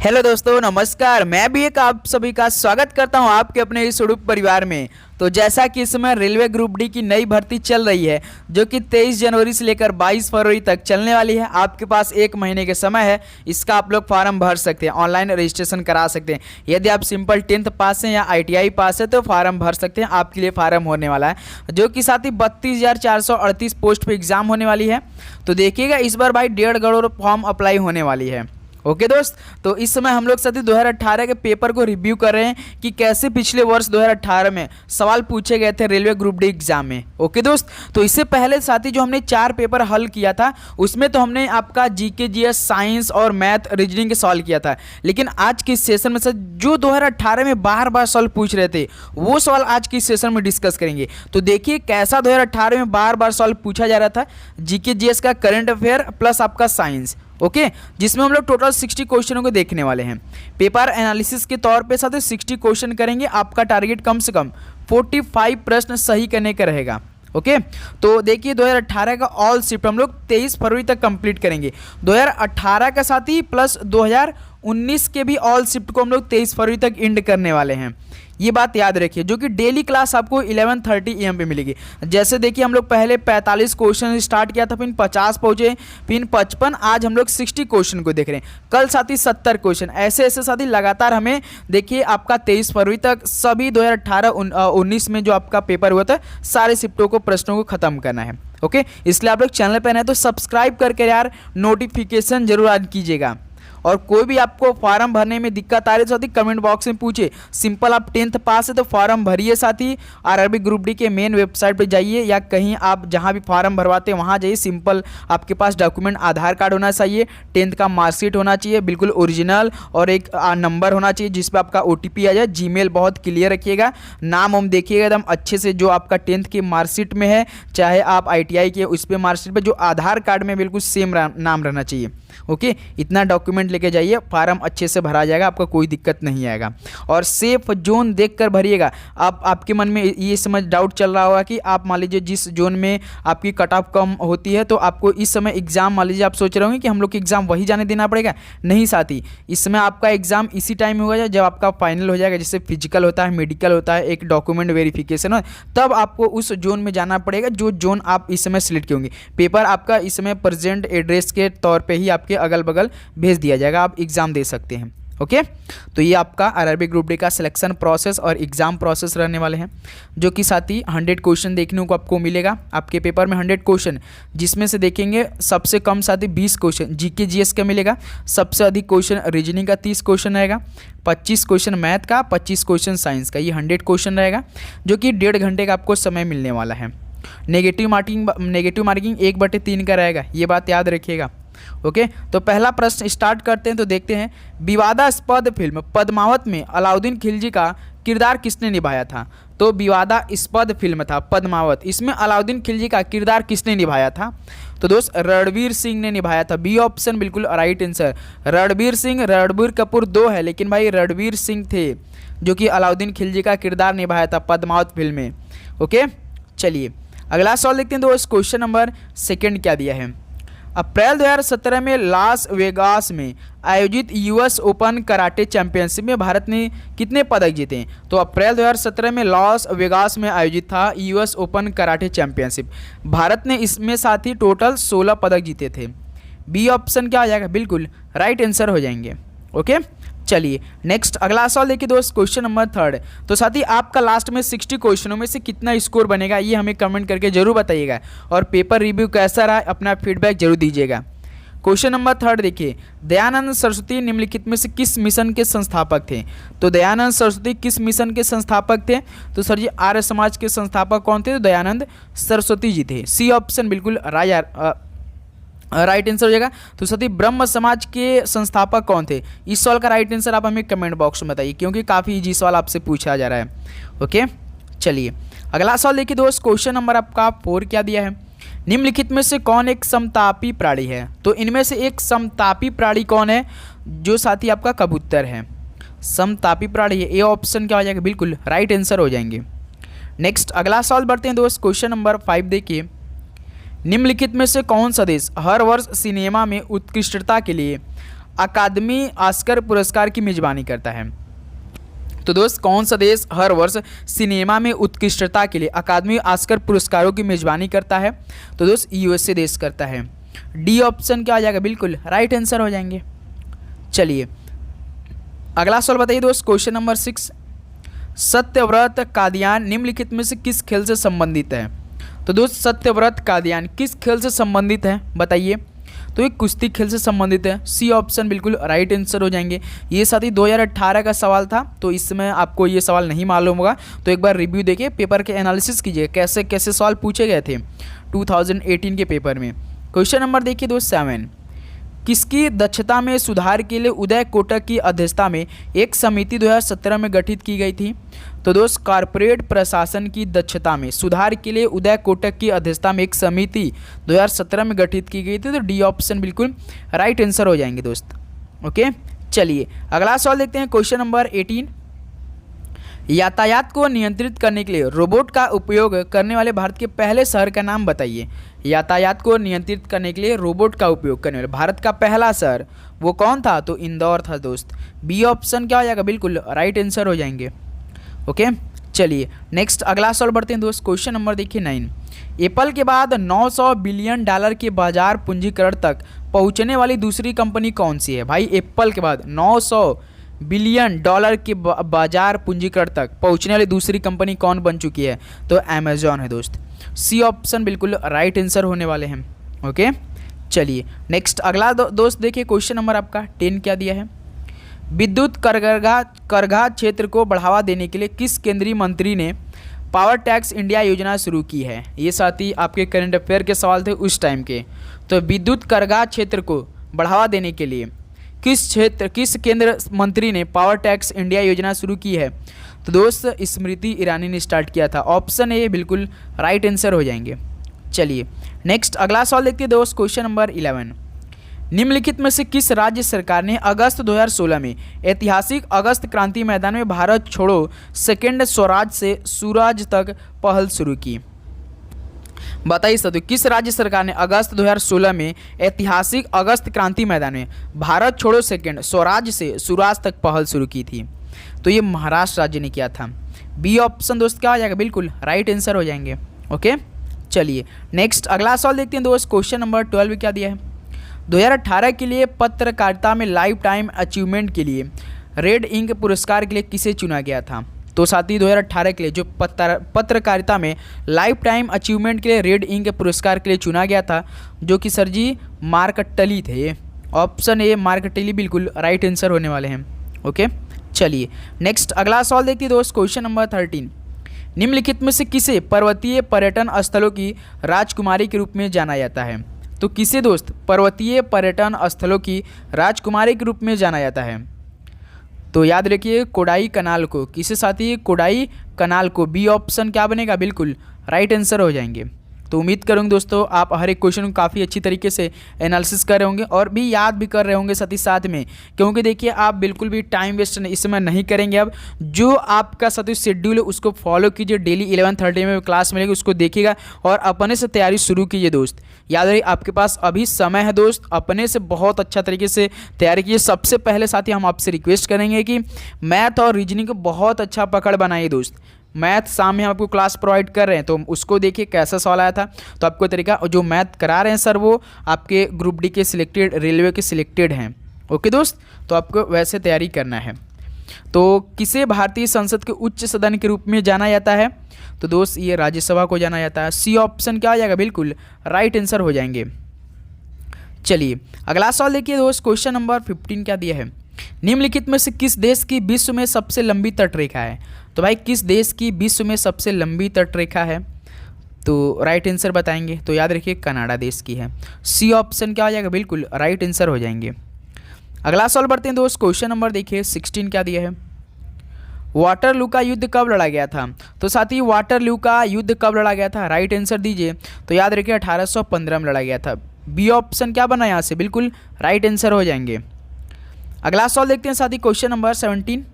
Hello दोस्तों, नमस्कार। मैं भी एक आप सभी का स्वागत करता हूं आपके अपने इस उड़ूप परिवार में। तो जैसा कि इस समय रेलवे ग्रुप डी की नई भर्ती चल रही है जो कि 23 जनवरी से लेकर 22 फरवरी तक चलने वाली है। आपके पास 1 महीने के समय है, इसका आप लोग फॉर्म भर सकते हैं, ऑनलाइन रजिस्ट्रेशन करा सकते हैं। यदि आप सिंपल 10th पास हैं या ITI पास है तो फॉर्म भर सकते हैं। आपके लिए फॉर्म होने वाला है जो कि साथ ही 32,438 पोस्ट पर एग्जाम होने वाली है। तो देखिएगा, इस बार भाई 1.5 करोड़ फॉर्म अप्लाई होने वाली है। ओके दोस्त, तो इस समय हम लोग साथी 2018 के पेपर को रिव्यू कर रहे हैं कि कैसे पिछले वर्ष 2018 में सवाल पूछे गए थे रेलवे ग्रुप डी एग्जाम में। ओके दोस्त, तो इससे पहले साथी जो हमने 4 पेपर हल किया था उसमें तो हमने आपका GK GS साइंस और मैथ रीजनिंग के सवाल किया था। लेकिन आज के सेशन में से जो 2018 में बार बार सवाल पूछ रहे थे वो सवाल आज के सेशन में डिस्कस करेंगे। तो देखिए कैसा 2018 में बार बार सवाल पूछा जा रहा था, GK GS का करंट अफेयर प्लस आपका साइंस। ओके, जिसमें हम लोग टोटल 60 क्वेश्चनों को देखने वाले हैं। पेपर एनालिसिस के तौर पे साथ 60 क्वेश्चन करेंगे। आपका टारगेट कम से कम 45 प्रश्न सही करने का रहेगा। ओके, तो देखिए 2018 का ऑल शिफ्ट हम लोग 23 फरवरी तक कंप्लीट करेंगे। 2018 का साथ ही प्लस 2019 के भी ऑल शिफ्ट को हम लोग 23 फरवरी तक एंड करने वाले हैं। ये बात याद रखिए, जो कि डेली क्लास आपको 11:30 AM पे मिलेगी। जैसे देखिए हम लोग पहले 45 क्वेश्चन स्टार्ट किया था, फिर 50 पहुंचे, फिर 55, आज हम लोग 60 क्वेश्चन को देख रहे हैं। कल साथी 70 क्वेश्चन, ऐसे ऐसे साथी लगातार हमें देखिए आपका 23 फरवरी तक सभी 2018-19 में जो आपका पेपर हुआ था सारे शिफ्टों को प्रश्नों को खत्म करना है। ओके, इसलिए आप लोग चैनल पर नए तो सब्सक्राइब करके यार नोटिफिकेशन जरूर ऑन कीजिएगा। और कोई भी आपको फॉर्म भरने में दिक्कत आ रही है साथी कमेंट बॉक्स में पूछिए। सिंपल आप 10th पास है तो फॉर्म भरिए साथी। RRB ग्रुप डी के मेन वेबसाइट पे जाइए या कहीं आप जहां भी फॉर्म भरवाते हैं वहां जाइए। सिंपल आपके पास डॉक्यूमेंट आधार कार्ड होना चाहिए, 10th का मार्कशीट होना चाहिए बिल्कुल ओरिजिनल, और एक नंबर होना चाहिए जिस पर आपका OTP आ जाए। जीमेल बहुत क्लियर रखिएगा, नाम हम देखिएगा एकदम अच्छे से जो आपका 10th की मार्कशीट में है, चाहे आप ITI के उस पर मार्कशीट पर जो आधार कार्ड में बिल्कुल सेम नाम रहना चाहिए। ओके, इतना डॉक्यूमेंट लेके जाइए, फॉर्म अच्छे से भरा जाएगा, आपका कोई दिक्कत नहीं आएगा। और सेफ जोन देखकर भरिएगा। आपके मन में ये समझ डाउट चल रहा होगा कि आप मान लीजिए जिस जोन में आपकी कट ऑफ कम होती है तो आपको इस समय एग्जाम, मान लीजिए आप सोच रहे होंगे कि हम लोग की एग्जाम वही जाने देना पड़ेगा। नहीं साथी, इस समय आपका एग्जाम इसी टाइम होगा जब आपका फाइनल हो जाएगा। जैसे फिजिकल होता है, मेडिकल होता है, एक डॉक्यूमेंट वेरिफिकेशन हो, तब आपको उस जोन में जाना पड़ेगा जो जोन आप इस समय सिलेक्ट होंगे। पेपर आपका इस समय प्रेजेंट एड्रेस के तौर पर ही आपके अगल बगल भेज दिया जाएगा, आप एग्जाम दे सकते हैं। ओके, तो ये आपका RRB ग्रुप डी का सिलेक्शन प्रोसेस और एग्जाम प्रोसेस रहने वाले हैं, जो कि साथ ही 100 क्वेश्चन देखने को आपको मिलेगा आपके पेपर में। 100 क्वेश्चन जिसमें से देखेंगे सबसे कम साथ ही 20 क्वेश्चन GK GS का मिलेगा, सबसे अधिक क्वेश्चन रीजनिंग का 30 क्वेश्चन रहेगा, 25 क्वेश्चन मैथ का, 25 क्वेश्चन साइंस का। ये 100 क्वेश्चन रहेगा जो कि 1.5 घंटे का आपको समय मिलने वाला है। नेगेटिव मार्किंग 1/3 का रहेगा, ये बात याद रखिएगा। ओके, तो पहला प्रश्न स्टार्ट करते हैं। तो देखते हैं, विवादास्पद फिल्म पद्मावत में अलाउद्दीन खिलजी का किरदार किसने निभाया था? तो विवादास्पद फिल्म था पद्मावत, इसमें अलाउद्दीन खिलजी का किरदार किसने निभाया था? तो दोस्त रणवीर सिंह ने निभाया था। बी ऑप्शन बिल्कुल राइट आंसर, रणवीर सिंह। रणबीर कपूर 2 है लेकिन भाई रणवीर सिंह थे जो कि अलाउद्दीन खिलजी का किरदार निभाया था पद्मावत फिल्म में। ओके, चलिए अगला सवाल देखते हैं। दोस्त क्वेश्चन नंबर 2 क्या दिया है? अप्रैल 2017 में लास वेगास में आयोजित US ओपन कराटे चैंपियनशिप में भारत ने कितने पदक जीते हैं? तो अप्रैल 2017 में लॉस वेगास में आयोजित था US open karate championship, Bharat ने इसमें साथ ही टोटल 16 पदक जीते थे। बी ऑप्शन क्या आ जाएगा? बिल्कुल राइट आंसर हो जाएंगे। ओके, चलिए नेक्स्ट अगला सवाल देखिए दोस्त, क्वेश्चन नंबर 3। तो साथ ही आपका लास्ट में 60 क्वेश्चनों में से कितना स्कोर बनेगा ये हमें कमेंट करके जरूर बताइएगा, और पेपर रिव्यू कैसा रहा अपना फीडबैक जरूर दीजिएगा। क्वेश्चन नंबर 3 देखिए, दयानंद सरस्वती निम्नलिखित में से किस मिशन के संस्थापक थे? तो दयानंद सरस्वती किस मिशन के संस्थापक थे? तो सर जी आर्य समाज के संस्थापक कौन थे? तो दयानंद सरस्वती जी थे। सी ऑप्शन बिल्कुल राइट आंसर हो जाएगा। तो साथी ब्रह्म समाज के संस्थापक कौन थे? इस सवाल का राइट आंसर आप हमें कमेंट बॉक्स में बताइए, क्योंकि काफ़ी इजी सवाल आपसे पूछा जा रहा है। ओके, चलिए अगला सवाल देखिए दोस्त, क्वेश्चन नंबर आपका 4 क्या दिया है? निम्नलिखित में से कौन एक समतापी प्राणी है? तो इनमें से एक समतापी प्राणी कौन है? जो साथी आपका कबूतर है, समतापी प्राणी है। ए ऑप्शन क्या हो जाएगा? बिल्कुल राइट आंसर हो जाएंगे। नेक्स्ट अगला सवाल बढ़ते हैं दोस्त, क्वेश्चन नंबर 5 देखिए, निम्नलिखित में से कौन सा देश हर वर्ष सिनेमा में उत्कृष्टता के लिए अकादमी ऑस्कर पुरस्कार की मेजबानी करता है? तो दोस्त कौन सा देश हर वर्ष सिनेमा में उत्कृष्टता के लिए अकादमी ऑस्कर पुरस्कारों की मेजबानी करता है? तो दोस्त यूएसए देश करता है। डी ऑप्शन क्या आ जाएगा? बिल्कुल राइट आंसर हो जाएंगे। चलिए अगला सवाल बताइए दोस्त, क्वेश्चन नंबर 6, सत्यव्रत कादियान निम्नलिखित में से किस खेल से संबंधित है? तो दोस्त सत्यव्रत कादियान किस खेल से संबंधित है बताइए? तो ये कुश्ती खेल से संबंधित है। सी ऑप्शन बिल्कुल राइट आंसर हो जाएंगे। ये साथ ही 2018 का सवाल था, तो इसमें आपको ये सवाल नहीं मालूम होगा, तो एक बार रिव्यू देखिए, पेपर के एनालिसिस कीजिए कैसे कैसे सवाल पूछे गए थे 2018 के पेपर में। क्वेश्चन नंबर देखिए दोस्त 7, किसकी दक्षता में सुधार के लिए उदय कोटक की अध्यक्षता में एक समिति 2017 में गठित की गई थी? तो दोस्त कॉर्पोरेट प्रशासन की दक्षता में सुधार के लिए उदय कोटक की अध्यक्षता में एक समिति 2017 में गठित की गई थी। तो डी ऑप्शन बिल्कुल राइट आंसर हो जाएंगे दोस्त। ओके, चलिए अगला सवाल देखते हैं, क्वेश्चन नंबर 18, यातायात को नियंत्रित करने के लिए रोबोट का उपयोग करने वाले भारत के पहले शहर का नाम बताइए? यातायात को नियंत्रित करने के लिए रोबोट का उपयोग करने वाले भारत का पहला शहर वो कौन था? तो इंदौर था दोस्त। बी ऑप्शन क्या हो जाएगा? बिल्कुल राइट आंसर हो जाएंगे। ओके, चलिए नेक्स्ट अगला सवाल बढ़ते हैं दोस्त, क्वेश्चन नंबर देखिए 9, एप्पल के बाद 900 बिलियन डॉलर के बाजार पूंजीकरण तक पहुंचने वाली दूसरी कंपनी कौन सी है? भाई एप्पल के बाद 900 बिलियन डॉलर के बाजार पूंजीकरण तक पहुंचने वाली दूसरी कंपनी कौन बन चुकी है? तो अमेजॉन है दोस्त। सी ऑप्शन बिल्कुल राइट आंसर होने वाले हैं। ओके, चलिए नेक्स्ट अगला दोस्त देखिए, क्वेश्चन नंबर आपका 10 क्या दिया है? विद्युत करघा क्षेत्र को बढ़ावा देने के लिए किस केंद्रीय मंत्री ने पावर टैक्स इंडिया योजना शुरू की है? ये साथ ही आपके करंट अफेयर के सवाल थे उस टाइम के। तो विद्युत करघा क्षेत्र को बढ़ावा देने के लिए किस केंद्र मंत्री ने पावर टैक्स इंडिया योजना शुरू की है? तो दोस्त स्मृति ईरानी ने स्टार्ट किया था। ऑप्शन ए बिल्कुल राइट आंसर हो जाएंगे। चलिए नेक्स्ट अगला सवाल देखते हैं दोस्त, क्वेश्चन नंबर 11, निम्नलिखित में से किस राज्य सरकार ने अगस्त 2016 में ऐतिहासिक अगस्त क्रांति मैदान में भारत छोड़ो सेकेंड स्वराज से सुराज तक पहल शुरू की? बताइए साथियों, किस राज्य सरकार ने अगस्त 2016 में ऐतिहासिक अगस्त क्रांति मैदान में भारत छोड़ो सेकेंड स्वराज से सुराज तक पहल शुरू की थी? तो ये महाराष्ट्र राज्य ने किया था। बी ऑप्शन दोस्त क्या हो जाएगा? बिल्कुल राइट आंसर हो जाएंगे। ओके, चलिए नेक्स्ट अगला सवाल देखते हैं दोस्त, क्वेश्चन नंबर 12 क्या दिया है? 2018 के लिए पत्रकारिता में लाइफ टाइम अचीवमेंट के लिए रेड इंक पुरस्कार के लिए किसे चुना गया था? तो साथी 2018 के लिए जो पत्रकारिता में लाइफ टाइम अचीवमेंट के लिए रेड इंक पुरस्कार के लिए चुना गया था, जो कि सर जी मार्क टली थे। ऑप्शन ए मार्क टली बिल्कुल राइट आंसर होने वाले हैं। ओके, चलिए नेक्स्ट अगला सवाल देखते हैं दोस्त, क्वेश्चन नंबर 13, निम्नलिखित में से किसे पर्वतीय पर्यटन स्थलों की राजकुमारी के रूप में जाना जाता है? तो किसे दोस्त पर्वतीय पर्यटन स्थलों की राजकुमारी के रूप में जाना जाता है? तो याद रखिए कोडाई कनाल को। किसे साथी? कोडाई कनाल को। बी ऑप्शन क्या बनेगा? बिल्कुल राइट आंसर हो जाएंगे। तो उम्मीद करूँगा दोस्तों आप हर एक क्वेश्चन को काफ़ी अच्छी तरीके से एनालिसिस कर रहे होंगे और भी याद भी कर रहे होंगे साथ ही साथ में, क्योंकि देखिए आप बिल्कुल भी टाइम वेस्ट इस समय नहीं करेंगे। अब जो आपका साथ ही शेड्यूल है उसको फॉलो कीजिए, डेली 11:30 में क्लास मिलेगी उसको देखिएगा और अपने से तैयारी शुरू कीजिए दोस्त। याद रही आपके पास अभी समय है दोस्त, अपने से बहुत अच्छा तरीके से तैयारी कीजिए। सबसे पहले साथी हम आपसे रिक्वेस्ट करेंगे कि मैथ और रीजनिंग को बहुत अच्छा पकड़ बनाइए दोस्त। मैथ सामने हम आपको क्लास प्रोवाइड कर रहे हैं तो उसको देखिए कैसा सवाल आया था, तो आपको तरीका जो मैथ करा रहे हैं सर वो आपके ग्रुप डी के सिलेक्टेड, रेलवे के सिलेक्टेड हैं। ओके दोस्त, तो आपको वैसे तैयारी करना है। तो किसे भारतीय संसद के उच्च सदन के रूप में जाना जाता है? तो दोस्त ये राज्यसभा को जाना जाता है। सी ऑप्शन क्या आ जाएगा? बिल्कुल राइट आंसर हो जाएंगे। चलिए अगला सवाल देखिए दोस्त, क्वेश्चन नंबर 15 क्या दिया है? निम्नलिखित में से किस देश की विश्व में सबसे लंबी तटरेखा है? तो भाई किस देश की विश्व में सबसे लंबी तटरेखा है? तो राइट आंसर बताएंगे। तो याद रखिए कनाडा देश की है। सी ऑप्शन क्या आ जाएगा? बिल्कुल राइट आंसर हो जाएंगे। अगला सवाल बढ़ते हैं दोस्त, क्वेश्चन नंबर देखिए 16 क्या दिया है? वाटरलू का युद्ध कब लड़ा गया था? तो साथी वाटरलू का युद्ध कब लड़ा गया था? राइट आंसर दीजिए। तो याद रखिए 1815 में लड़ा गया था। बी ऑप्शन क्या बना यहाँ से? बिल्कुल राइट आंसर हो जाएंगे। अगला सवाल देखते हैं साथी, क्वेश्चन नंबर 17,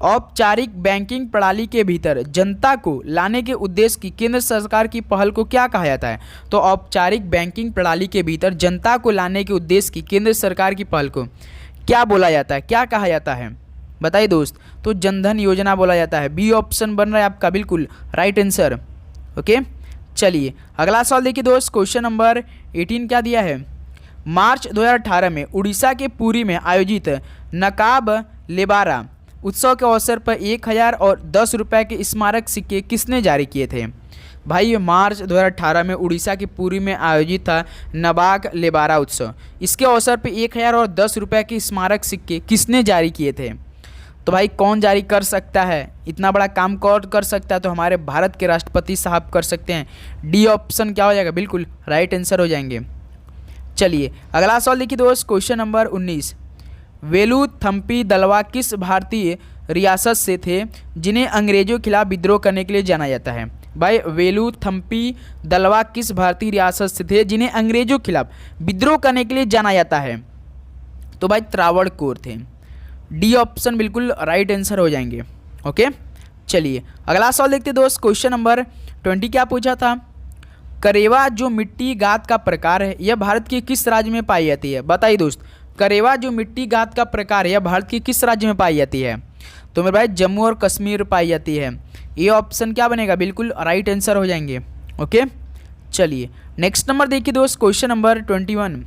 औपचारिक बैंकिंग प्रणाली के भीतर जनता को लाने के उद्देश्य की केंद्र सरकार की पहल को क्या कहा जाता है? तो औपचारिक बैंकिंग प्रणाली के भीतर जनता को लाने के उद्देश्य की केंद्र सरकार की पहल को क्या बोला जाता है, क्या कहा जाता है? बताइए दोस्त। तो जनधन योजना बोला जाता है। बी ऑप्शन बन रहा है आपका बिल्कुल राइट आंसर। ओके, चलिए अगला सवाल देखिए दोस्त, क्वेश्चन नंबर 18 क्या दिया है? मार्च 2018 में उड़ीसा के पुरी में आयोजित नकाब लेबारा उत्सव के अवसर पर 1000 और 10 रुपये के स्मारक सिक्के किसने जारी किए थे? भाई मार्च 2018 में उड़ीसा के पुरी में आयोजित था नबाक लेबारा उत्सव। इसके अवसर पर 1000 और 10 रुपये के स्मारक सिक्के किसने जारी किए थे? तो भाई कौन जारी कर सकता है? इतना बड़ा काम कौन कर सकता है? तो हमारे भारत के राष्ट्रपति साहब कर सकते हैं। डी ऑप्शन क्या हो जाएगा? बिल्कुल राइट आंसर हो जाएंगे। चलिए अगला सवाल देखिए दोस्त, क्वेश्चन नंबर 19। वेलुथम्पी दलवा किस भारतीय रियासत से थे जिन्हें अंग्रेजों के खिलाफ विद्रोह करने के लिए जाना जाता है? भाई वेलुथम्पी दलवा किस भारतीय रियासत से थे जिन्हें अंग्रेजों के खिलाफ विद्रोह करने के लिए जाना जाता है? तो भाई त्रावणकोर थे। डी ऑप्शन बिल्कुल राइट आंसर हो जाएंगे। ओके, चलिए अगला सवाल देखते दोस्त, क्वेश्चन नंबर 20 क्या पूछा था? करेवा जो मिट्टी गाद का प्रकार है यह भारत के किस राज्य में पाई जाती है? बताइए दोस्त, करेवा जो मिट्टी गाद का प्रकार है यह भारत के किस राज्य में पाई जाती है? तो मेरे भाई जम्मू और कश्मीर पाई जाती है। ये ऑप्शन क्या बनेगा? बिल्कुल राइट आंसर हो जाएंगे। ओके, चलिए नेक्स्ट नंबर देखिए दोस्त, question number 21।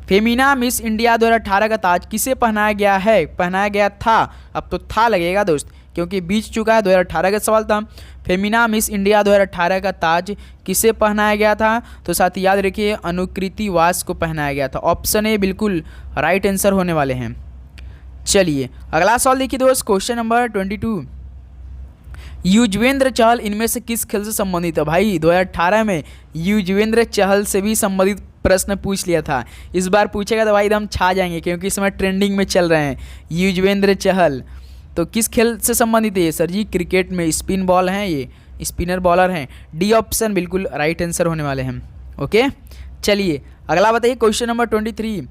Femina miss India 2018 का ताज किसे पहनाया गया है? पहनाया गया था, अब तो था लगेगा दोस्त क्योंकि बीत चुका है। 2018 का सवाल था। फेमिना मिस इंडिया 2018 का ताज किसे पहनाया गया था? तो साथ ही याद रखिए अनुकृति वास को पहनाया गया था। ऑप्शन ए बिल्कुल राइट आंसर होने वाले हैं। चलिए अगला सवाल देखिए दोस्त, क्वेश्चन नंबर 22। युजवेंद्र चहल इनमें से किस खेल से संबंधित है? भाई 2018 में युजवेंद्र चहल से भी संबंधित प्रश्न पूछ लिया था। इस बार पूछेगा तो भाई एकदम छा जाएंगे क्योंकि इस समय ट्रेंडिंग में चल रहे हैं युजवेंद्र चहल। तो किस खेल से संबंधित है ये? सर जी क्रिकेट में स्पिन बॉल हैं, ये स्पिनर बॉलर हैं। डी ऑप्शन बिल्कुल राइट आंसर होने वाले हैं। ओके, चलिए अगला बताइए, क्वेश्चन नंबर 23।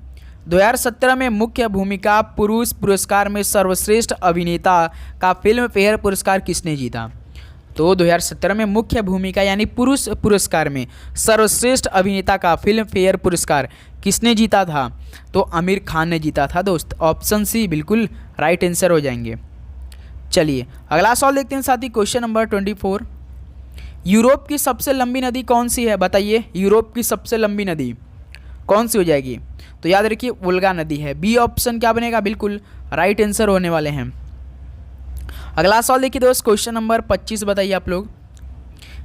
2017 में मुख्य भूमिका पुरुष पुरस्कार में सर्वश्रेष्ठ अभिनेता का फिल्म फेयर पुरस्कार किसने जीता? तो 2017 में मुख्य भूमिका यानी पुरुष पुरस्कार में सर्वश्रेष्ठ अभिनेता का फिल्म फेयर पुरस्कार किसने जीता था? तो आमिर खान ने जीता था दोस्त। ऑप्शन सी बिल्कुल राइट आंसर हो जाएंगे। चलिए अगला सवाल देखते हैं साथी, क्वेश्चन नंबर 24। यूरोप की सबसे लंबी नदी कौन सी है? बताइए यूरोप की सबसे लंबी नदी कौन सी हो जाएगी? तो याद रखिए वोल्गा नदी है। बी ऑप्शन क्या बनेगा? बिल्कुल राइट आंसर होने वाले हैं। अगला सवाल देखिए दोस्त, क्वेश्चन नंबर 25 बताइए आप लोग।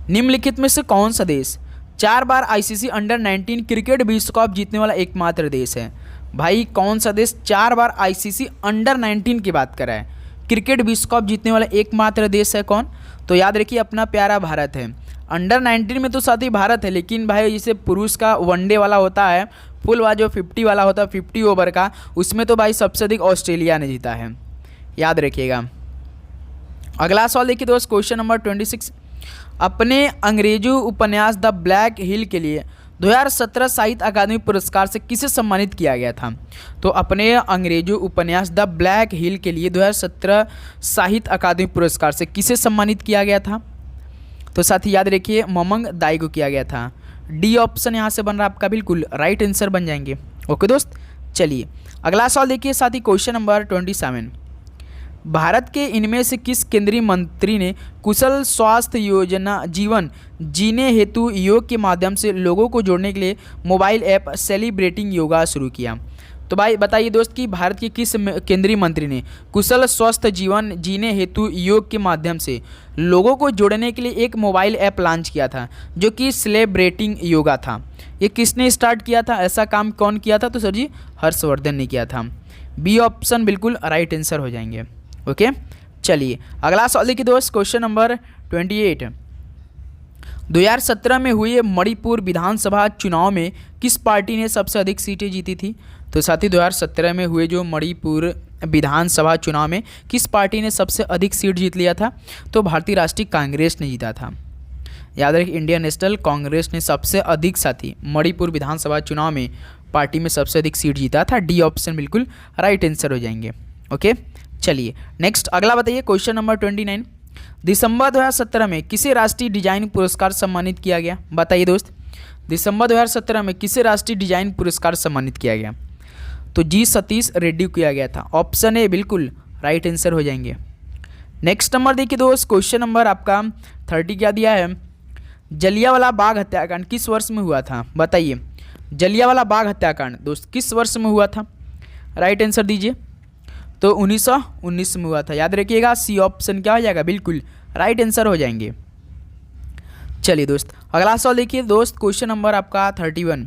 निम्नलिखित में से कौन सा देश 4 बार आईसीसी अंडर 19 क्रिकेट विश्व कप जीतने वाला एकमात्र देश है? भाई कौन सा देश 4 बार आईसीसी अंडर 19 की बात कर रहा है, क्रिकेट विश्व कप जीतने वाला एकमात्र देश है कौन? तो याद रखिए अपना प्यारा भारत है। अंडर 19 में तो साथ ही भारत है, लेकिन भाई जैसे पुरुष का वनडे वाला होता है, फुल वाला जो 50 वाला होता है 50 ओवर का, उसमें तो भाई सबसे अधिक ऑस्ट्रेलिया ने जीता है, याद रखिएगा। अगला सवाल देखिए दोस्त, क्वेश्चन नंबर 26। अपने अंग्रेजी उपन्यास द ब्लैक हिल के लिए 2017 साहित्य अकादमी पुरस्कार से किसे सम्मानित किया गया था? तो अपने अंग्रेजी उपन्यास द ब्लैक हिल के लिए 2017 साहित्य अकादमी पुरस्कार से किसे सम्मानित किया गया था? तो साथ ही याद रखिए ममंग दाई को किया गया था। डी ऑप्शन यहाँ से बन रहा है आपका बिल्कुल राइट आंसर बन जाएंगे। ओके दोस्त, चलिए अगला सवाल देखिए साथ ही, क्वेश्चन नंबर 27। भारत के इनमें से किस केंद्रीय मंत्री ने कुशल स्वास्थ्य योजना जीवन जीने हेतु योग के माध्यम से लोगों को जोड़ने के लिए मोबाइल ऐप सेलिब्रेटिंग योगा शुरू किया? तो भाई बताइए दोस्त कि भारत के किस केंद्रीय मंत्री ने कुशल स्वस्थ जीवन जीने हेतु योग के माध्यम से लोगों को जोड़ने के लिए एक मोबाइल ऐप लॉन्च किया था जो कि सेलिब्रेटिंग योगा था? ये किसने स्टार्ट किया था? ऐसा काम कौन किया था? तो सर जी हर्षवर्धन ने किया था। बी ऑप्शन बिल्कुल राइट आंसर हो जाएंगे। ओके, चलिए अगला सवाल देखिए दोस्त, क्वेश्चन नंबर 28। 2017 में हुए मणिपुर विधानसभा चुनाव में किस पार्टी ने सबसे अधिक सीटें जीती थी? तो साथ ही 2017 में हुए जो मणिपुर विधानसभा चुनाव में किस पार्टी ने सबसे अधिक सीट जीत लिया था? तो भारतीय राष्ट्रीय कांग्रेस ने जीता था। याद रखिए इंडियन नेशनल कांग्रेस ने सबसे अधिक साथी मणिपुर विधानसभा चुनाव में पार्टी में सबसे अधिक सीट जीता था। डी ऑप्शन बिल्कुल राइट आंसर हो जाएंगे। ओके, चलिए नेक्स्ट अगला बताइए क्वेश्चन नंबर 29। दिसंबर 2017 में किसे राष्ट्रीय डिजाइन पुरस्कार सम्मानित किया गया? बताइए दोस्त, दिसंबर 2017 में किसे राष्ट्रीय डिजाइन पुरस्कार सम्मानित किया गया? तो जी सतीश रेड्डी को किया गया था। ऑप्शन ए बिल्कुल राइट आंसर हो जाएंगे। नेक्स्ट नंबर देखिए दोस्त, क्वेश्चन नंबर आपका 30 क्या दिया है? जलियांवाला बाग हत्याकांड किस वर्ष में हुआ था? बताइए, जलियांवाला बाग हत्याकांड दोस्त किस वर्ष में हुआ था? राइट आंसर दीजिए। तो 1919 में हुआ था। याद रखिएगा, सी ऑप्शन क्या हो जाएगा? बिल्कुल राइट आंसर हो जाएंगे। चलिए दोस्त अगला सवाल देखिए दोस्त, क्वेश्चन नंबर आपका 31।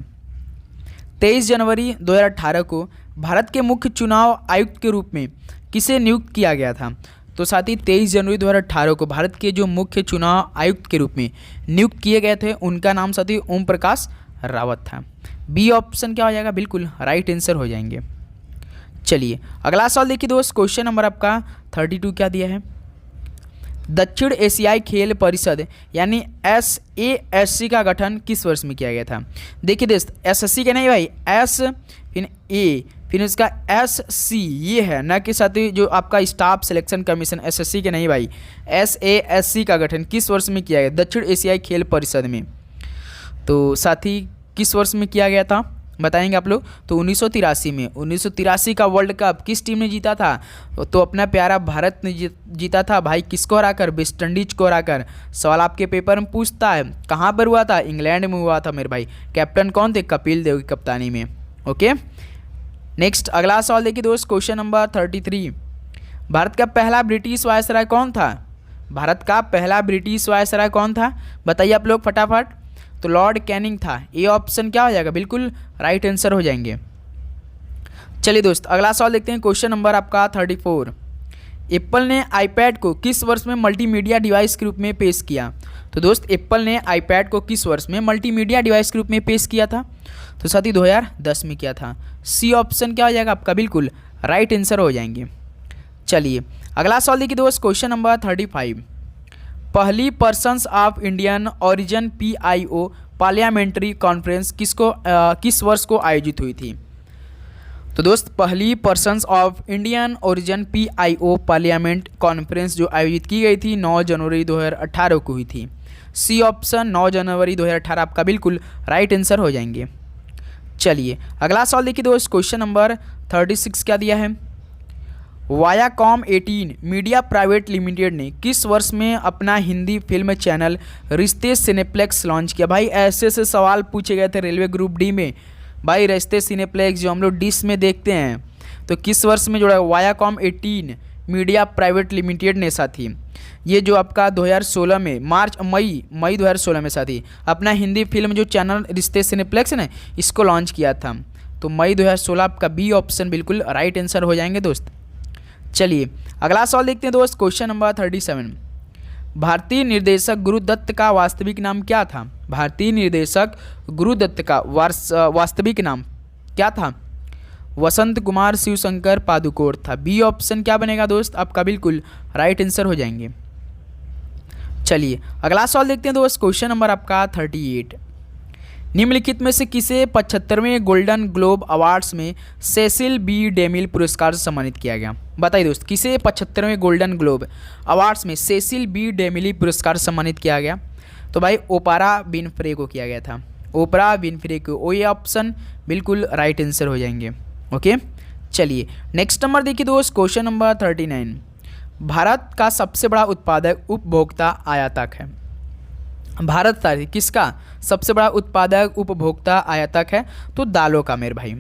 23 जनवरी 2018 को भारत के मुख्य चुनाव आयुक्त के रूप में किसे नियुक्त किया गया था? तो साथ ही 23 जनवरी 2018 को भारत के जो मुख्य चुनाव आयुक्त के रूप में नियुक्त किए गए थे उनका नाम साथी ओम प्रकाश रावत था। बी ऑप्शन क्या हो जाएगा? बिल्कुल राइट आंसर हो जाएंगे। चलिए अगला सवाल देखिए दोस्त, क्वेश्चन नंबर आपका 32 क्या दिया है? दक्षिण एशियाई खेल परिषद यानी SASC का गठन किस वर्ष में किया गया था? देखिए दोस्त, SSC के नहीं भाई, S फिर A फिर इसका SC ये है, न कि साथ ही जो आपका स्टाफ सिलेक्शन कमीशन SSC के नहीं भाई, SASC का गठन किस वर्ष में किया गया? दक्षिण एशियाई खेल परिषद में। तो साथी किस वर्ष में किया गया था बताएंगे आप लोग? तो 1983 में। 1983 का वर्ल्ड कप किस टीम ने जीता था? तो अपना प्यारा भारत ने जीता था भाई। किसको हराकर? वेस्ट इंडीज को हराकर। सवाल आपके पेपर में पूछता है कहाँ पर हुआ था? इंग्लैंड में हुआ था मेरे भाई। कैप्टन कौन थे? कपिल देव की कप्तानी में। ओके नेक्स्ट अगला सवाल देखिए दोस्त, क्वेश्चन नंबर 33। भारत का पहला ब्रिटिश वायसराय कौन था? भारत का पहला ब्रिटिश वायसराय कौन था? बताइए आप लोग फटाफट। तो लॉर्ड कैनिंग था। ए ऑप्शन क्या हो जाएगा? बिल्कुल राइट आंसर हो जाएंगे। चलिए दोस्त अगला सवाल देखते हैं, क्वेश्चन नंबर आपका 34। एप्पल ने आईपैड को किस वर्ष में मल्टीमीडिया डिवाइस के रूप में पेश किया? तो दोस्त एप्पल ने आईपैड को किस वर्ष में मल्टीमीडिया डिवाइस के रूप में पेश किया था? तो साथ ही 2010 में किया था। सी ऑप्शन क्या हो जाएगा आपका? बिल्कुल राइट आंसर हो जाएंगे। चलिए अगला सवाल देखिए दोस्त, क्वेश्चन नंबर 35। पहली persons of Indian origin PIO parliamentary conference किस वर्ष को आयोजित हुई थी? तो दोस्त पहली persons of Indian origin PIO parliament conference जो आयोजित की गई थी 9 जनवरी 2018 को हुई थी। सी ऑप्शन 9 जनवरी 2018 आपका बिल्कुल राइट आंसर हो जाएंगे। चलिए अगला सवाल देखिए दोस्त, क्वेश्चन नंबर 36 क्या दिया है? वायाकॉम 18 मीडिया प्राइवेट लिमिटेड ने किस वर्ष में अपना हिंदी फिल्म चैनल रिश्ते सिनेप्लेक्स लॉन्च किया? भाई ऐसे से सवाल पूछे गए थे रेलवे ग्रुप डी में भाई। रिश्ते सिनेप्लेक्स जो हम लोग डिश में देखते हैं, तो किस वर्ष में जुड़ा? वायाकॉम 18 मीडिया प्राइवेट लिमिटेड ने साथी ये जो आपका 2016 में मई 2016 में साथी अपना हिंदी फिल्म जो चैनल रिश्ते सिनेप्लेक्स है ना, इसको लॉन्च किया था। तो मई 2016 आपका बी ऑप्शन बिल्कुल राइट आंसर हो जाएंगे दोस्त। चलिए अगला सवाल देखते हैं दोस्त, क्वेश्चन नंबर 37। भारतीय निर्देशक गुरुदत्त का वास्तविक नाम क्या था? भारतीय निर्देशक गुरुदत्त का वास्तविक नाम क्या था? वसंत कुमार शिवशंकर पादुकोण था। बी ऑप्शन क्या बनेगा दोस्त आपका? बिल्कुल राइट आंसर हो जाएंगे। चलिए अगला सवाल देखते हैं दोस्त, क्वेश्चन नंबर आपका 38। निम्नलिखित में से किसे 75वें गोल्डन ग्लोब अवार्ड्स में सेसिल बी डेमिल पुरस्कार से सम्मानित किया गया? बताइए दोस्त, किसे 75वें गोल्डन ग्लोब अवार्ड्स में सेसिल बी डेमिल पुरस्कार से सम्मानित किया गया? तो भाई ओपरा विनफ्रे को किया गया था। ओपरा विनफ्रे को। ये ऑप्शन बिल्कुल राइट आंसर हो जाएंगे। ओके चलिए नेक्स्ट नंबर देखिए दोस्त, क्वेश्चन नंबर 39। भारत का सबसे बड़ा उत्पादक उपभोक्ता आयातक है। भारत साथी किसका सबसे बड़ा उत्पादक उपभोक्ता आयातक है? तो दालों का मेरे भाई।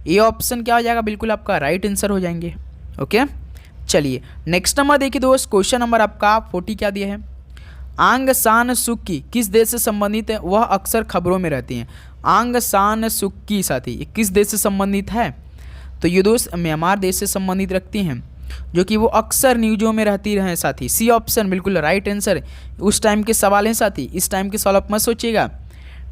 ये ऑप्शन क्या हो जाएगा? बिल्कुल आपका राइट आंसर हो जाएंगे। ओके चलिए नेक्स्ट नंबर देखिए दोस्त, क्वेश्चन नंबर आपका 40 क्या दिया है? आंग सान सुकी किस देश से संबंधित है? वह अक्सर खबरों में रहती हैं। आंग सान सुकी साथी किस देश से संबंधित है? तो ये दोस्त म्यांमार देश से संबंधित रखती हैं, जो कि वो अक्सर न्यूज़ों में रहती रहे साथी। सी ऑप्शन बिल्कुल राइट आंसर। उस टाइम के सवाल हैं साथी, इस टाइम के सवाल आप मत सोचिएगा।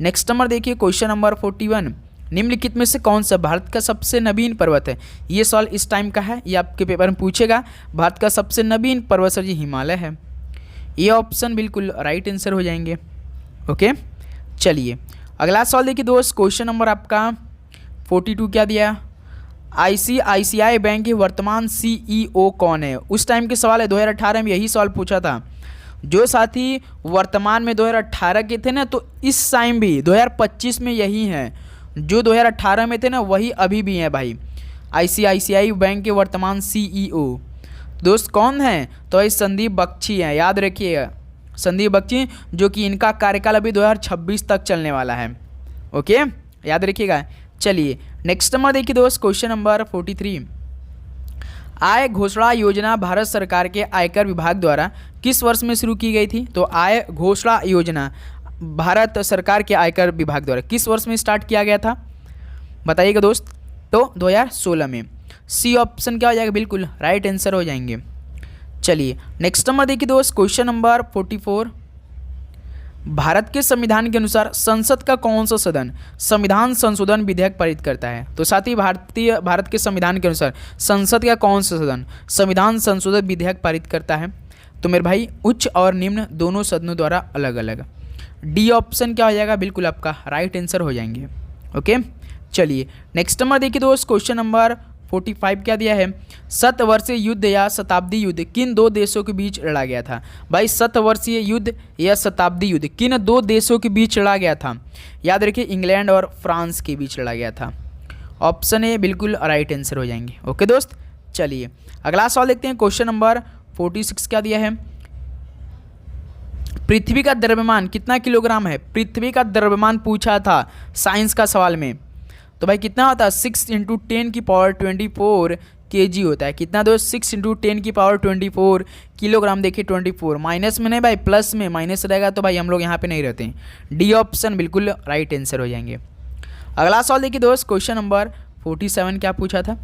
नेक्स्ट नंबर देखिए, क्वेश्चन नंबर 41। निम्नलिखित में से कौन सा भारत का सबसे नवीन पर्वत है? ये सवाल इस टाइम का है, ये आपके पेपर में पूछेगा। भारत का सबसे नवीन पर्वत सर जी हिमालय है। ये ऑप्शन बिल्कुल राइट आंसर हो जाएंगे। ओके चलिए अगला सवाल देखिए दोस्त, क्वेश्चन नंबर आपका 42 क्या दिया? आईसीआईसीआई बैंक के वर्तमान सीईओ कौन है? उस टाइम के सवाल है, 2018 में यही सवाल पूछा था। जो साथी वर्तमान में 2018 के थे ना, तो इस टाइम भी 2025 में यही हैं। जो 2018 में थे ना, वही अभी भी हैं भाई। आईसीआईसीआई बैंक के वर्तमान सीईओ दोस्त कौन हैं? तो ये संदीप बख्शी हैं, याद रखिएगा, संदीप बख्शी, जो कि इनका कार्यकाल अभी 2026 तक चलने वाला है। ओके, याद रखिएगा। चलिए नेक्स्ट नंबर देखिए दोस्त, क्वेश्चन नंबर 43। आय घोषणा योजना भारत सरकार के आयकर विभाग द्वारा किस वर्ष में शुरू की गई थी? तो आय घोषणा योजना भारत सरकार के आयकर विभाग द्वारा किस वर्ष में स्टार्ट किया गया था, बताइएगा दोस्त। तो 2016 में। सी ऑप्शन क्या हो जाएगा? बिल्कुल राइट आंसर हो जाएंगे। चलिए नेक्स्ट नंबर देखिए दोस्त, क्वेश्चन नंबर 44। भारत के संविधान के अनुसार संसद का कौन सा सदन संविधान संशोधन विधेयक पारित करता है? तो साथ ही भारत के संविधान के अनुसार संसद का कौन सा सदन संविधान संशोधन विधेयक पारित करता है? तो मेरे भाई उच्च और निम्न दोनों सदनों द्वारा अलग अलग। डी ऑप्शन क्या हो जाएगा? बिल्कुल आपका राइट आंसर हो जाएंगे। ओके, चलिए नेक्स्ट नंबर देखिए दोस्त, क्वेश्चन नंबर 45 क्या दिया है? शतवर्षीय युद्ध या शताब्दी युद्ध किन दो देशों के बीच लड़ा गया था? भाई शतवर्षीय युद्ध या शताब्दी युद्ध किन दो देशों के बीच लड़ा गया था? याद रखिए, इंग्लैंड और फ्रांस के बीच लड़ा गया था। ऑप्शन ए बिल्कुल राइट आंसर हो जाएंगे। ओके दोस्त, चलिए अगला सवाल देखते हैं। क्वेश्चन नंबर 46 क्या दिया है? पृथ्वी का द्रव्यमान कितना किलोग्राम है? पृथ्वी का द्रव्यमान पूछा था साइंस का सवाल में। तो भाई कितना होता है? 6 × 10 की पावर 24 kg होता है। कितना दोस्त? 6 × 10 की पावर 24 किलोग्राम। देखिए 24 माइनस में नहीं भाई, प्लस में, माइनस रहेगा तो भाई हम लोग यहाँ पे नहीं रहते हैं। डी ऑप्शन बिल्कुल राइट आंसर हो जाएंगे। अगला सवाल देखिए दोस्त, क्वेश्चन नंबर 47 क्या पूछा था?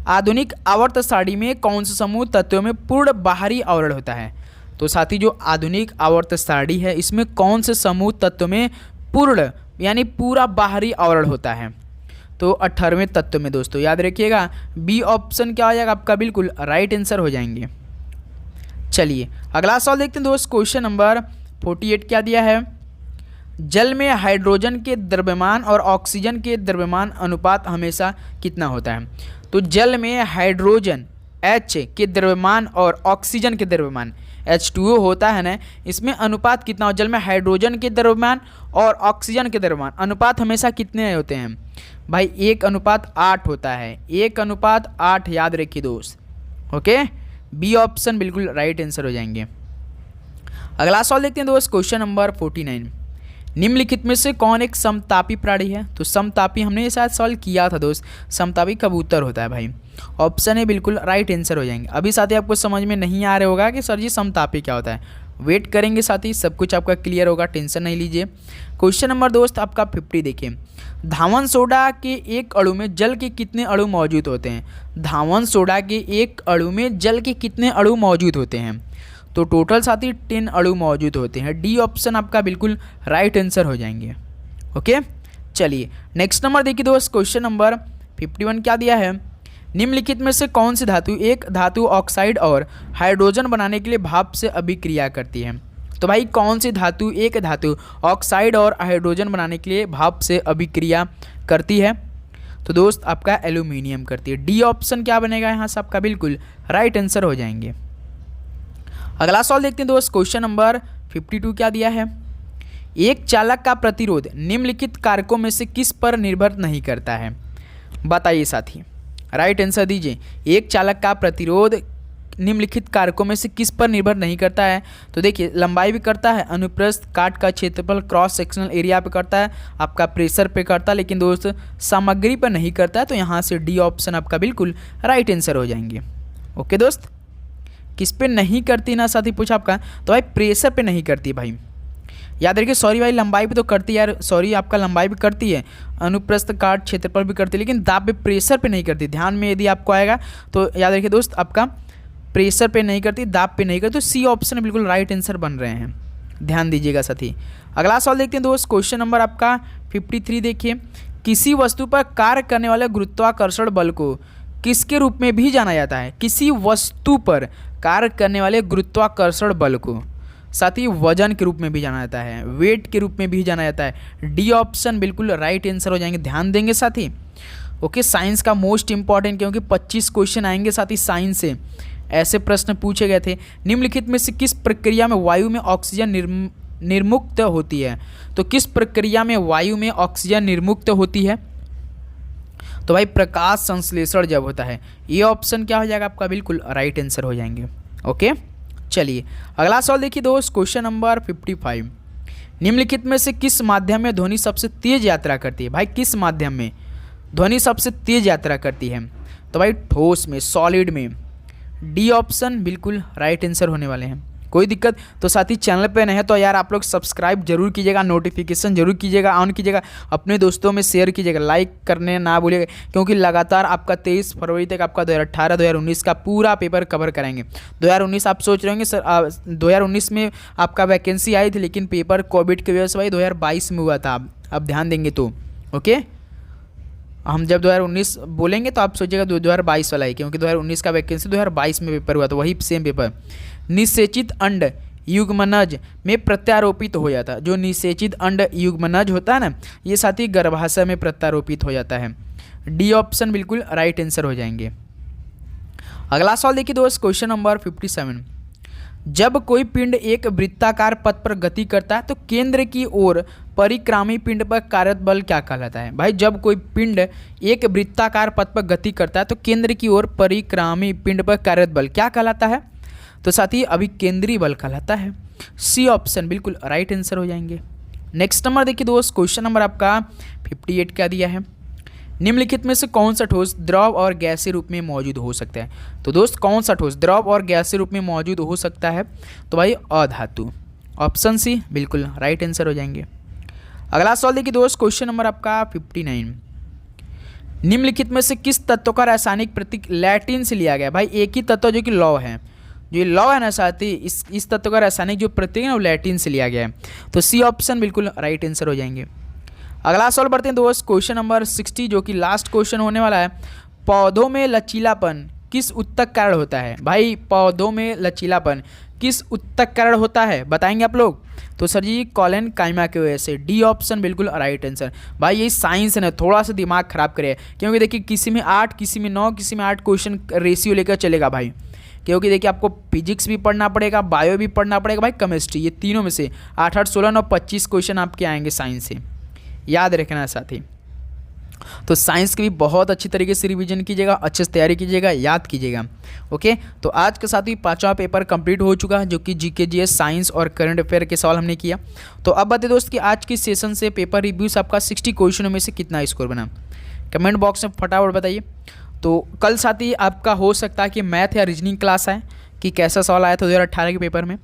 आधुनिक आवर्त सारणी में कौन से समूह तत्वों में पूर्ण बाहरी आवरण होता है? तो साथी जो आधुनिक आवर्त सारणी है, इसमें कौन से समूह तत्व में पूर्ण यानी पूरा बाहरी आवरण होता है? तो 18वें तत्व में दोस्तों, याद रखिएगा। बी ऑप्शन क्या हो जाएगा आपका? बिल्कुल राइट आंसर हो जाएंगे। चलिए अगला सवाल देखते हैं दोस्त, क्वेश्चन नंबर 48 क्या दिया है? जल में हाइड्रोजन के द्रव्यमान और ऑक्सीजन के द्रव्यमान अनुपात हमेशा कितना होता है? तो जल में हाइड्रोजन H के द्रव्यमान और ऑक्सीजन के द्रव्यमान H2O होता है ना, इसमें अनुपात कितना हो? जल में हाइड्रोजन के द्रव्यमान और ऑक्सीजन के द्रव्यमान अनुपात हमेशा कितने होते हैं? भाई 1:8 होता है। 1:8 याद रखिए दोस्त। ओके, बी ऑप्शन बिल्कुल राइट आंसर हो जाएंगे। अगला सवाल देखते हैं दोस्त, क्वेश्चन नंबर 49। निम्नलिखित में से कौन एक समतापी प्राणी है? तो समतापी हमने ये शायद सवाल किया था दोस्त। समतापी कबूतर होता है भाई। ऑप्शन है बिल्कुल राइट आंसर हो जाएंगे। अभी साथी आपको समझ में नहीं आ रहा होगा कि सर जी समतापी क्या होता है। वेट करेंगे साथी, सब कुछ आपका क्लियर होगा, टेंशन नहीं लीजिए। क्वेश्चन नंबर दोस्त आपका 50 देखिए। धावन सोडा के एक अणु में जल के कितने अणु मौजूद होते हैं? धावन सोडा के एक अणु में जल के कितने अणु मौजूद होते हैं? तो टोटल साथी 10 अणु मौजूद होते हैं। डी ऑप्शन आपका बिल्कुल राइट आंसर हो जाएंगे। ओके, चलिए नेक्स्ट नंबर देखिए दोस्त, क्वेश्चन नंबर 51 क्या दिया है? निम्नलिखित में से कौन सी धातु एक धातु ऑक्साइड और हाइड्रोजन बनाने के लिए भाप से अभिक्रिया करती है? तो भाई कौन सी धातु एक धातु ऑक्साइड और हाइड्रोजन बनाने के लिए भाप से अभिक्रिया करती है? तो दोस्त आपका एल्यूमिनियम करती है। डी ऑप्शन क्या बनेगा यहाँ से आपका? बिल्कुल राइट आंसर हो जाएंगे। अगला सवाल देखते हैं दोस्त, क्वेश्चन नंबर 52 क्या दिया है? एक चालक का प्रतिरोध निम्नलिखित कारकों में से किस पर निर्भर नहीं करता है? बताइए साथी, राइट आंसर दीजिए। एक चालक का प्रतिरोध निम्नलिखित कारकों में से किस पर निर्भर नहीं करता है? तो देखिए लंबाई भी करता है, अनुप्रस्थ, काट का क्षेत्रफल, क्रॉस सेक्शनल एरिया पे करता है, आपका प्रेशर पे करता है, लेकिन दोस्त सामग्री पर नहीं करता है। तो यहाँ से डी ऑप्शन आपका बिल्कुल राइट आंसर हो जाएंगे। ओके दोस्त, किस पे नहीं करती ना साथी पूछा आपका? तो भाई प्रेशर पे नहीं करती भाई, याद रखिए। सॉरी भाई लंबाई पे तो करती है यार, सॉरी आपका लंबाई भी करती है, अनुप्रस्थ, काट, क्षेत्रफल भी करती है, लेकिन दाब पे प्रेशर पे नहीं करती। ध्यान में यदि आपको आएगा तो याद रखिए दोस्त, आपका प्रेशर पे नहीं करती, दाब पे नहीं करती। तो सी ऑप्शन बिल्कुल राइट आंसर बन रहे हैं, ध्यान दीजिएगा साथी। अगला सवाल देखते हैं दोस्त, क्वेश्चन नंबर आपका 53 देखिए। किसी वस्तु पर कार्य करने वाले गुरुत्वाकर्षण बल को किसके रूप में भी जाना जाता है? किसी वस्तु पर कार्य करने वाले गुरुत्वाकर्षण बल को साथ ही वजन के रूप में भी जाना जाता है, वेट के रूप में भी जाना जाता है। डी ऑप्शन बिल्कुल राइट आंसर हो जाएंगे, ध्यान देंगे साथी। ओके, साइंस का मोस्ट इंपॉर्टेंट, क्योंकि 25 क्वेश्चन आएंगे साथ ही साइंस से ऐसे प्रश्न पूछे गए थे। निम्नलिखित में से किस प्रक्रिया में वायु में ऑक्सीजन निर्मुक्त होती है? तो किस प्रक्रिया में वायु में ऑक्सीजन निर्मुक्त होती है? तो भाई प्रकाश संश्लेषण जब होता है। ये ऑप्शन क्या हो जाएगा आपका? बिल्कुल राइट आंसर हो जाएंगे। ओके, चलिए अगला सवाल देखिए दोस्त, क्वेश्चन नंबर 55। निम्नलिखित में से किस माध्यम में ध्वनि सबसे तेज यात्रा करती है? भाई किस माध्यम में ध्वनि सबसे तेज यात्रा करती है? तो भाई ठोस में, सॉलिड में। डी ऑप्शन बिल्कुल राइट आंसर होने वाले हैं। कोई दिक्कत तो साथी चैनल पे नहीं है तो यार आप लोग सब्सक्राइब जरूर कीजिएगा, नोटिफिकेशन जरूर कीजिएगा, ऑन कीजिएगा, अपने दोस्तों में शेयर कीजिएगा, लाइक करने ना भूलिएगा, क्योंकि लगातार आपका 23 फरवरी तक आपका 2018 2019 का पूरा पेपर कवर कराएंगे। 2019 आप सोच रहे होंगे सर 2019 में आपका वैकेंसी आई थी, लेकिन पेपर कोविड की वजह से भाई 2022 में हुआ था। अब ध्यान देंगे तो ओके, हम जब 2019 बोलेंगे तो आप सोचिएगा 2022 वाला है, क्योंकि 2019 का वैकेंसी 2022 में पेपर हुआ था, वही सेम पेपर। निषेचित अंड युग्मनज में प्रत्यारोपित हो जाता है। जो निषेचित अंड युग्मनज होता है ना, ये साथ ही गर्भाशय में प्रत्यारोपित हो जाता है। डी ऑप्शन बिल्कुल राइट आंसर हो जाएंगे। अगला सवाल देखिए दोस्त, क्वेश्चन नंबर 57। जब कोई पिंड एक वृत्ताकार पथ पर गति करता है तो केंद्र की ओर परिक्रामी पिंड पर कार्यरत बल क्या कहलाता है? भाई जब कोई पिंड एक वृत्ताकार पथ पर गति करता है तो केंद्र की ओर परिक्रामी पिंड पर कार्यरत बल क्या कहलाता है? तो साथ ही अभी केंद्रीय बल कहलाता है। सी ऑप्शन बिल्कुल राइट आंसर हो जाएंगे। नेक्स्ट नंबर देखिए दोस्त, क्वेश्चन नंबर आपका 58 क्या दिया है? निम्नलिखित में से कौन सा ठोस द्रव और गैसीय रूप में मौजूद हो सकता है? तो दोस्त कौन सा ठोस द्रव और गैसीय रूप में मौजूद हो सकता है? तो भाई अधातु। ऑप्शन सी बिल्कुल राइट आंसर हो जाएंगे। अगला सवाल देखिए दोस्त, क्वेश्चन नंबर आपका 59। निम्नलिखित में से किस तत्व का रासायनिक प्रतीक लैटिन से लिया गया? भाई एक ही तत्व जो कि लौ है, जो लौ है ना साथी, इस तत्व का रासायनिक जो प्रतीक है वो लैटिन से लिया गया है। तो सी ऑप्शन बिल्कुल राइट आंसर हो जाएंगे। अगला सवाल बढ़ते हैं दोस्त, क्वेश्चन नंबर 60 जो कि लास्ट क्वेश्चन होने वाला है। पौधों में लचीलापन किस उत्तक कारण होता है? भाई पौधों में लचीलापन किस उत्तक कारण होता है बताएंगे आप लोग? तो सर जी कॉलन काइमा की वजह से। डी ऑप्शन बिल्कुल राइट आंसर। भाई ये साइंस है ना, थोड़ा सा दिमाग खराब करे, क्योंकि देखिए किसी में 8 किसी में 9 किसी में 8 क्वेश्चन रेशियो लेकर चलेगा भाई, क्योंकि देखिए आपको फिजिक्स भी पढ़ना पड़ेगा, बायो भी पढ़ना पड़ेगा भाई, केमिस्ट्री, ये तीनों में से 8 8 16 9 25 क्वेश्चन आपके आएंगे साइंस से, याद रखना साथी। तो साइंस की भी बहुत अच्छी तरीके से रिवीजन कीजिएगा, अच्छे से तैयारी कीजिएगा, याद कीजिएगा। ओके, तो आज के साथ ही 5वां पेपर कंप्लीट हो चुका है, जो कि जीके जीएस साइंस और करंट अफेयर के सवाल हमने किया। तो अब बताइए दोस्त कि आज की सेशन से पेपर रिव्यूज आपका 60 क्वेश्चनों में से कितना स्कोर बना? कमेंट बॉक्स में फटाफट बताइए। तो कल साथ ही आपका हो सकता है कि मैथ या रीजनिंग क्लास आए कि कैसा सवाल आया था 2018 के पेपर में।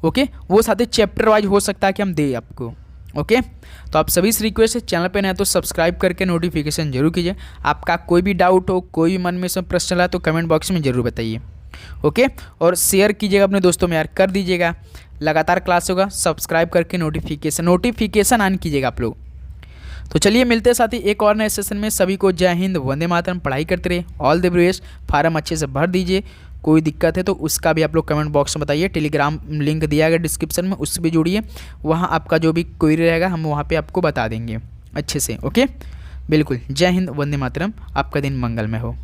ओके, वो साथ ही चैप्टर वाइज हो सकता है कि हम दें आपको। ओके, तो आप सभी से रिक्वेस्ट है, चैनल पे नए तो सब्सक्राइब करके नोटिफिकेशन जरूर कीजिए। आपका कोई भी डाउट हो, कोई मन में सब प्रश्न चला तो कमेंट बॉक्स में जरूर बताइए। ओके, और शेयर कीजिएगा अपने दोस्तों में, यार कर दीजिएगा। लगातार क्लास होगा, सब्सक्राइब करके नोटिफिकेशन ऑन कीजिएगा आप लोग। तो चलिए मिलते हैं साथ ही एक और नए सेशन में। सभी को जय हिंद, वंदे मातरम। पढ़ाई करते रहिए, ऑल द बेस्ट। फार्म अच्छे से भर दीजिए, कोई दिक्कत है तो उसका भी आप लोग कमेंट बॉक्स में बताइए। टेलीग्राम लिंक दिया गया डिस्क्रिप्शन में, उससे भी जुड़िए, वहाँ आपका जो भी क्वेरी रहेगा हम वहाँ पे आपको बता देंगे अच्छे से। ओके, बिल्कुल। जय हिंद, वंदे मातरम। आपका दिन मंगलमय हो।